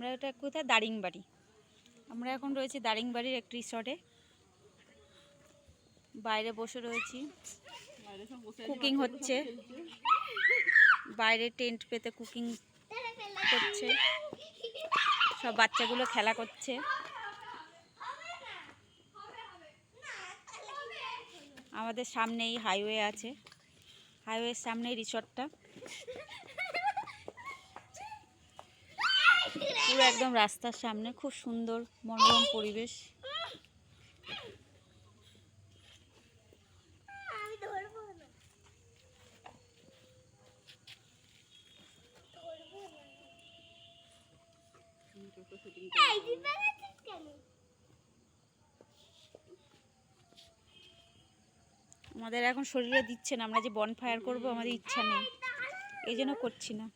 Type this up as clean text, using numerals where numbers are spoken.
আমরা এটা কোথায়, দারিংবাড়ি। আমরা এখন রয়েছি দারিংবাড়ির একটি রিসর্টে, বাইরে বসে রয়েছি, কুকিং হচ্ছে, বাইরে টেন্ট পেতে কুকিং করছে, সব বাচ্চাগুলো খেলা করছে। আমাদের সামনেই হাইওয়ে আছে, হাইওয়ের সামনেই রিসর্টটা, পুরো একদম রাস্তার সামনে, খুব সুন্দর মনোরম পরিবেশ। আমাদের এখন শরীরে দিচ্ছে না, আমরা যে বনফায়ার করবো আমাদের ইচ্ছা নেই, এই জন্য করছি না।